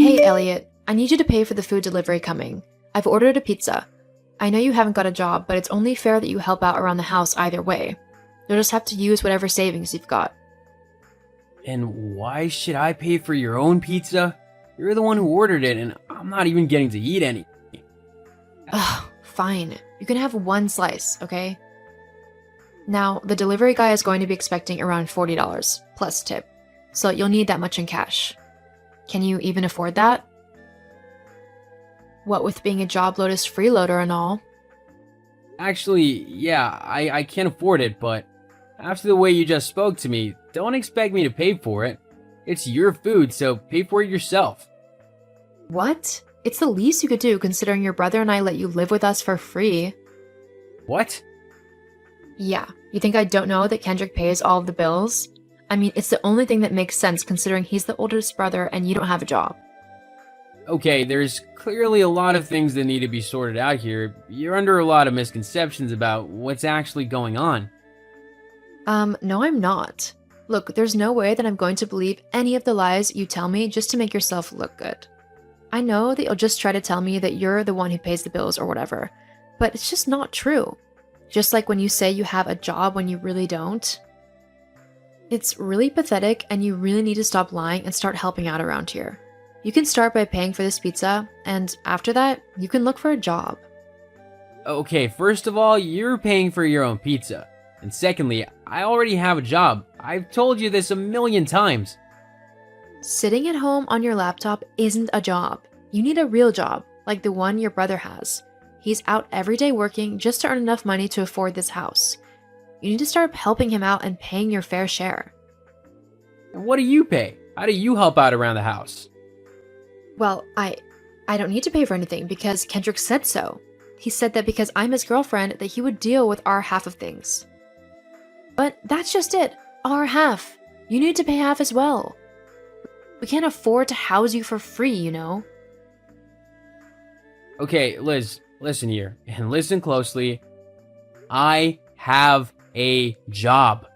Hey, Elliot, I need you to pay for the food delivery coming. I've ordered a pizza. I know you haven't got a job, but it's only fair that you help out around the house either way. You'll just have to use whatever savings you've got. And why should I pay for your own pizza? You're the one who ordered it, and I'm not even getting to eat any. Ugh, fine. You can have one slice, okay? Now, the delivery guy is going to be expecting around $40, plus tip, so you'll need that much in cash. Can you even afford that? What with being a job Lotus freeloader and all. Actually, yeah, I can't afford it, but after the way you just spoke to me, don't expect me to pay for it. It's your food, so pay for it yourself. What? It's the least you could do considering your brother and I let you live with us for free. What? Yeah, you think I don't know that Kendrick pays all of the bills? I mean, it's the only thing that makes sense considering he's the oldest brother and you don't have a job. Okay, there's clearly a lot of things that need to be sorted out here. You're under a lot of misconceptions about what's actually going on. No, I'm not. Look, there's no way that I'm going to believe any of the lies you tell me just to make yourself look good. I know that you'll just try to tell me that you're the one who pays the bills or whatever, but it's just not true. Just like when you say you have a job when you really don't. It's really pathetic and you really need to stop lying and start helping out around here. You can start by paying for this pizza, and after that, you can look for a job. Okay, first of all, you're paying for your own pizza. And secondly, I already have a job. I've told you this a million times. Sitting at home on your laptop isn't a job. You need a real job, like the one your brother has. He's out every day working just to earn enough money to afford this house. You need to start helping him out and paying your fair share. And what do you pay? How do you help out around the house? Well, I don't need to pay for anything because Kendrick said so. He said that because I'm his girlfriend that he would deal with our half of things. But that's just it. Our half. You need to pay half as well. We can't afford to house you for free, you know? Okay, Liz, listen here, and listen closely. I have a job.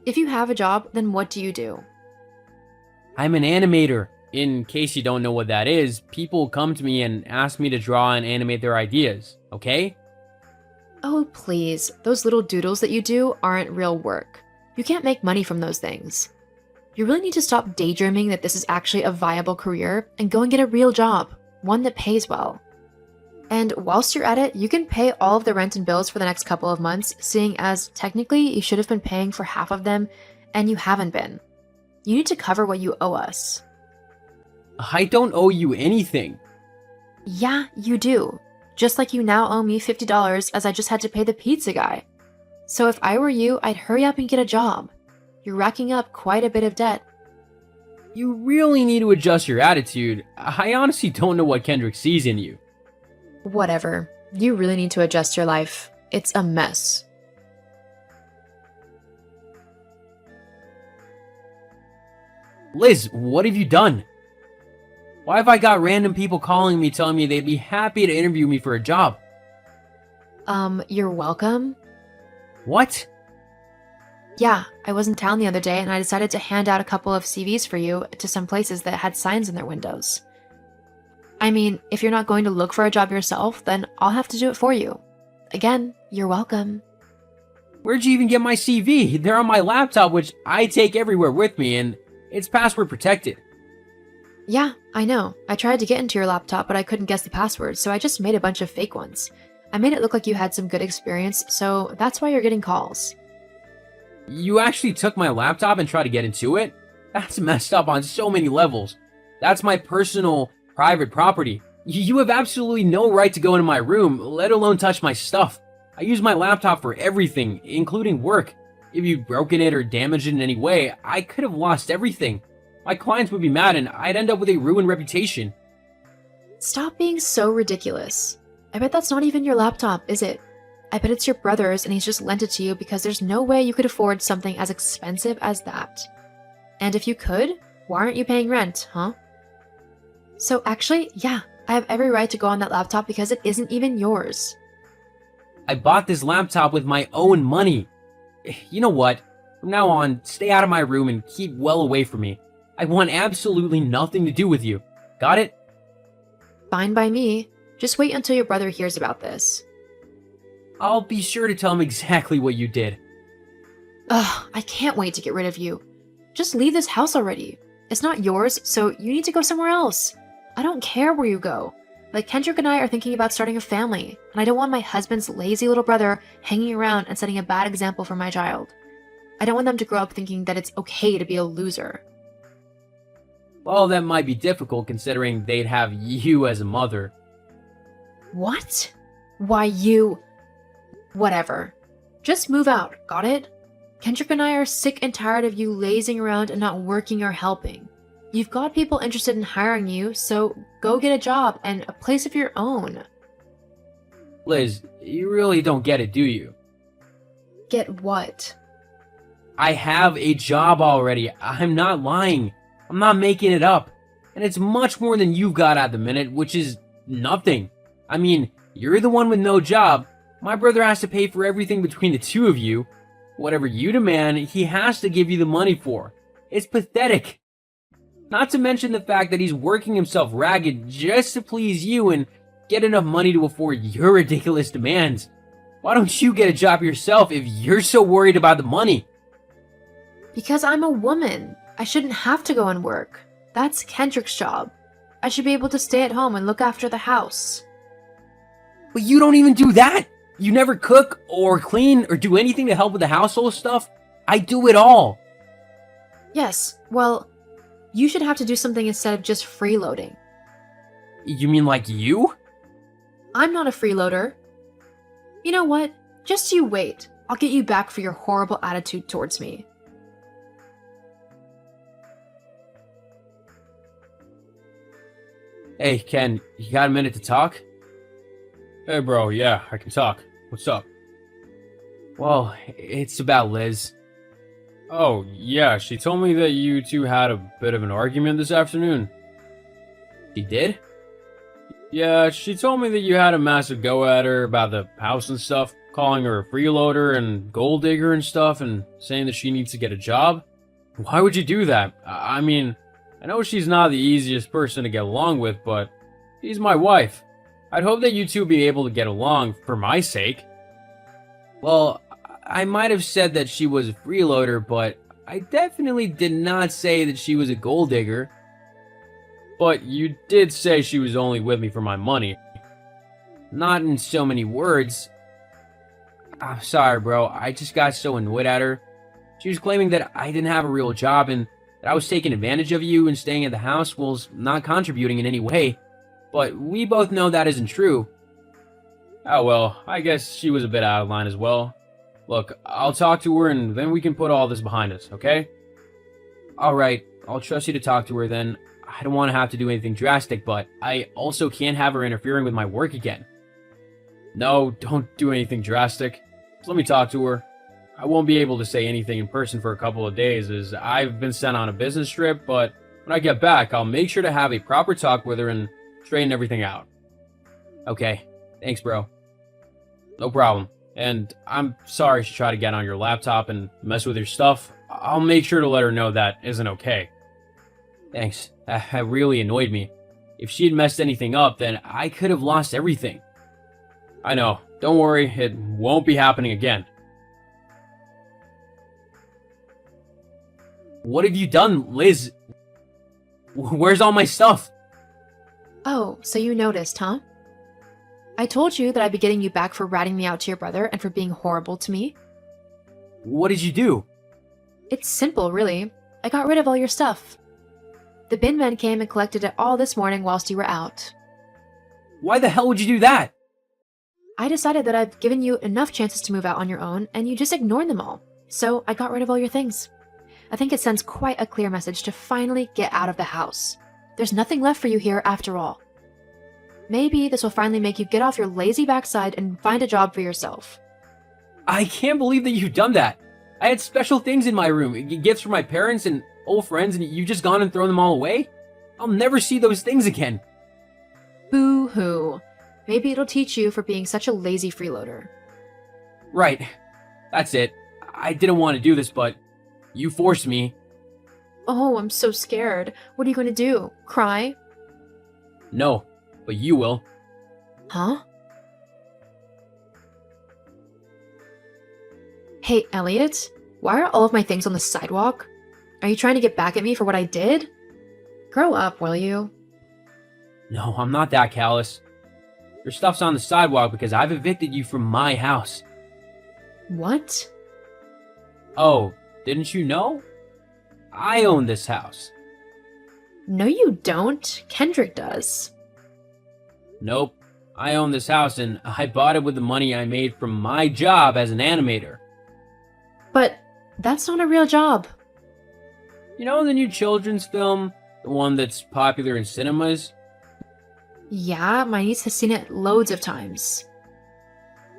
If you have a job, then what do you do? I'm an animator. In case you don't know what that is, people come to me and ask me to draw and animate their ideas, okay? Oh, please. Those little doodles that you do aren't real work. You can't make money from those things. You really need to stop daydreaming that this is actually a viable career and go and get a real job, one that pays well. And whilst you're at it, you can pay all of the rent and bills for the next couple of months, seeing as technically you should have been paying for half of them and you haven't been. You need to cover what you owe us. I don't owe you anything. Yeah, you do. Just like you now owe me $50 as I just had to pay the pizza guy. So if I were you, I'd hurry up and get a job. You're racking up quite a bit of debt. You really need to adjust your attitude. I honestly don't know what Kendrick sees in you. Whatever. You really need to adjust your life. It's a mess. Liz, what have you done? Why have I got random people calling me telling me they'd be happy to interview me for a job? You're welcome? What? Yeah, I was in town the other day and I decided to hand out a couple of CVs for you to some places that had signs in their windows. I mean, if you're not going to look for a job yourself, then I'll have to do it for you. Again, you're welcome. Where'd you even get my CV? They're on my laptop, which I take everywhere with me, and it's password protected. Yeah, I know. I tried to get into your laptop, but I couldn't guess the password, so I just made a bunch of fake ones. I made it look like you had some good experience, so that's why you're getting calls. You actually took my laptop and tried to get into it? That's messed up on so many levels. That's my personal, private property. You have absolutely no right to go into my room, let alone touch my stuff. I use my laptop for everything, including work. If you'd broken it or damaged it in any way, I could have lost everything. My clients would be mad and I'd end up with a ruined reputation. Stop being so ridiculous. I bet that's not even your laptop, is it? I bet it's your brother's and he's just lent it to you because there's no way you could afford something as expensive as that. And if you could, why aren't you paying rent, huh? So actually, yeah, I have every right to go on that laptop because it isn't even yours. I bought this laptop with my own money. You know what? From now on, stay out of my room and keep well away from me. I want absolutely nothing to do with you. Got it? Fine by me. Just wait until your brother hears about this. I'll be sure to tell him exactly what you did. Ugh, I can't wait to get rid of you. Just leave this house already. It's not yours, so you need to go somewhere else. I don't care where you go. Like, Kendrick and I are thinking about starting a family, and I don't want my husband's lazy little brother hanging around and setting a bad example for my child. I don't want them to grow up thinking that it's okay to be a loser. Well, that might be difficult considering they'd have you as a mother. What? Why you... Whatever. Just move out, got it? Kendrick and I are sick and tired of you lazing around and not working or helping. You've got people interested in hiring you, so go get a job and a place of your own. Liz, you really don't get it, do you? Get what? I have a job already. I'm not lying. I'm not making it up. And it's much more than you've got at the minute, which is nothing. I mean, you're the one with no job. My brother has to pay for everything between the two of you. Whatever you demand, he has to give you the money for. It's pathetic. Not to mention the fact that he's working himself ragged just to please you and get enough money to afford your ridiculous demands. Why don't you get a job yourself if you're so worried about the money? Because I'm a woman. I shouldn't have to go and work. That's Kendrick's job. I should be able to stay at home and look after the house. But you don't even do that! You never cook or clean or do anything to help with the household stuff? I do it all! Yes, well, you should have to do something instead of just freeloading. You mean like you? I'm not a freeloader. You know what? Just you wait. I'll get you back for your horrible attitude towards me. Hey, Ken, you got a minute to talk? Hey, bro, yeah, I can talk. What's up? Well, it's about Liz. Oh, yeah, she told me that you two had a bit of an argument this afternoon. She did? Yeah, she told me that you had a massive go at her about the house and stuff, calling her a freeloader and gold digger and stuff, and saying that she needs to get a job. Why would you do that? I mean, I know she's not the easiest person to get along with, but she's my wife. I'd hope that you two be able to get along for my sake. Well, I might have said that she was a freeloader, but I definitely did not say that she was a gold digger. But you did say she was only with me for my money. Not in so many words. I'm sorry, bro. I just got so annoyed at her. She was claiming that I didn't have a real job and that I was taking advantage of you and staying at the house while not contributing in any way. But we both know that isn't true. Oh well, I guess she was a bit out of line as well. Look, I'll talk to her and then we can put all this behind us, okay? Alright, I'll trust you to talk to her then. I don't want to have to do anything drastic, but I also can't have her interfering with my work again. No, don't do anything drastic. Just let me talk to her. I won't be able to say anything in person for a couple of days as I've been sent on a business trip, but when I get back, I'll make sure to have a proper talk with her and straighten everything out. Okay, thanks, bro. No problem. And I'm sorry she tried to get on your laptop and mess with your stuff. I'll make sure to let her know that isn't okay. Thanks. That really annoyed me. If she had messed anything up, then I could have lost everything. I know. Don't worry, it won't be happening again. What have you done, Liz? Where's all my stuff? Oh, so you noticed, huh? I told you that I'd be getting you back for ratting me out to your brother and for being horrible to me. What did you do? It's simple, really. I got rid of all your stuff. The bin men came and collected it all this morning whilst you were out. Why the hell would you do that? I decided that I've given you enough chances to move out on your own, and you just ignored them all. So I got rid of all your things. I think it sends quite a clear message to finally get out of the house. There's nothing left for you here after all. Maybe this will finally make you get off your lazy backside and find a job for yourself. I can't believe that you've done that. I had special things in my room, gifts for my parents and old friends, and you've just gone and thrown them all away? I'll never see those things again. Boo-hoo. Maybe it'll teach you for being such a lazy freeloader. Right. That's it. I didn't want to do this, but you forced me. Oh, I'm so scared. What are you going to do? Cry? No, but you will. Huh? Hey, Elliot, why are all of my things on the sidewalk? Are you trying to get back at me for what I did? Grow up, will you? No, I'm not that callous. Your stuff's on the sidewalk because I've evicted you from my house. What? Oh, didn't you know? I own this house. No, you don't. Kendrick does. Nope. I own this house and I bought it with the money I made from my job as an animator. But that's not a real job. You know the new children's film? The one that's popular in cinemas? Yeah, my niece has seen it loads of times.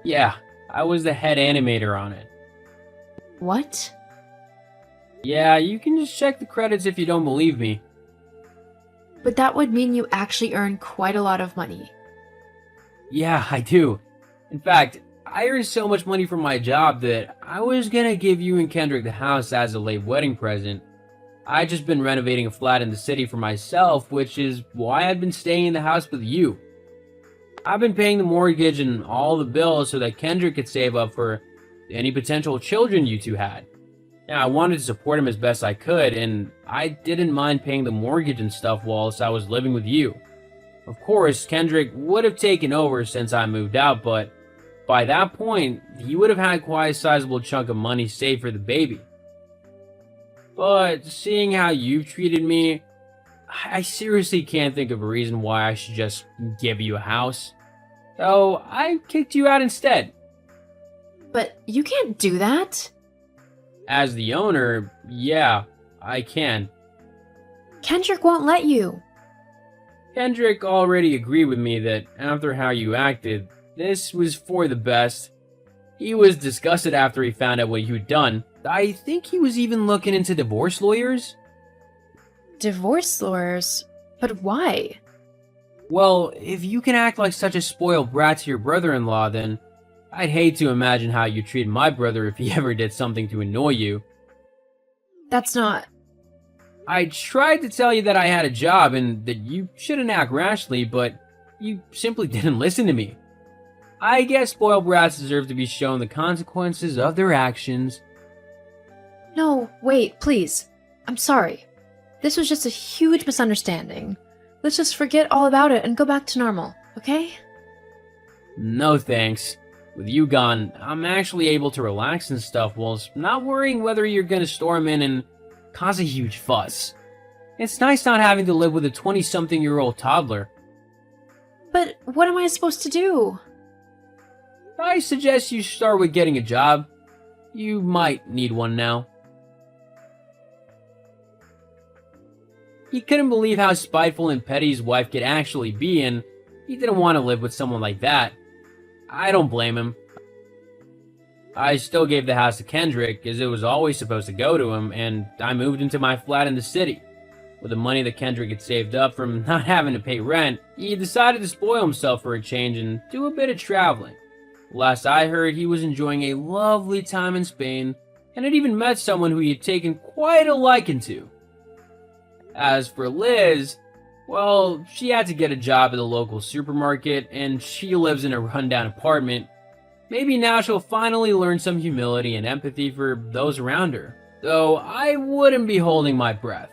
Yeah, I was the head animator on it. What? Yeah, you can just check the credits if you don't believe me. But that would mean you actually earn quite a lot of money. Yeah, I do. In fact, I earn so much money from my job that I was gonna give you and Kendrick the house as a late wedding present. I just been renovating a flat in the city for myself, which is why I've been staying in the house with you. I've been paying the mortgage and all the bills so that Kendrick could save up for any potential children you two had. Now, I wanted to support him as best I could, and I didn't mind paying the mortgage and stuff whilst I was living with you. Of course, Kendrick would have taken over since I moved out, but by that point, he would have had quite a sizable chunk of money saved for the baby. But seeing how you've treated me, I seriously can't think of a reason why I should just give you a house. So I kicked you out instead. But you can't do that. As the owner, yeah, I can. Kendrick won't let you. Kendrick already agreed with me that after how you acted, this was for the best. He was disgusted after he found out what you'd done. I think he was even looking into divorce lawyers. Divorce lawyers? But why? Well, if you can act like such a spoiled brat to your brother-in-law, then I'd hate to imagine how you treat my brother if he ever did something to annoy you. That's not... I tried to tell you that I had a job and that you shouldn't act rashly, but you simply didn't listen to me. I guess spoiled brats deserve to be shown the consequences of their actions. No, wait, please. I'm sorry. This was just a huge misunderstanding. Let's just forget all about it and go back to normal, okay? No thanks. With you gone, I'm actually able to relax and stuff whilst not worrying whether you're gonna storm in and cause a huge fuss. It's nice not having to live with a 20-something-year-old toddler. But what am I supposed to do? I suggest you start with getting a job. You might need one now. He couldn't believe how spiteful and petty his wife could actually be, and he didn't want to live with someone like that. I don't blame him. I still gave the house to Kendrick, as it was always supposed to go to him, and I moved into my flat in the city. With the money that Kendrick had saved up from not having to pay rent, he decided to spoil himself for a change and do a bit of traveling. Last I heard, he was enjoying a lovely time in Spain, and had even met someone who he had taken quite a liking to. As for Liz, well, she had to get a job at the local supermarket, and she lives in a rundown apartment. Maybe now she'll finally learn some humility and empathy for those around her, though I wouldn't be holding my breath.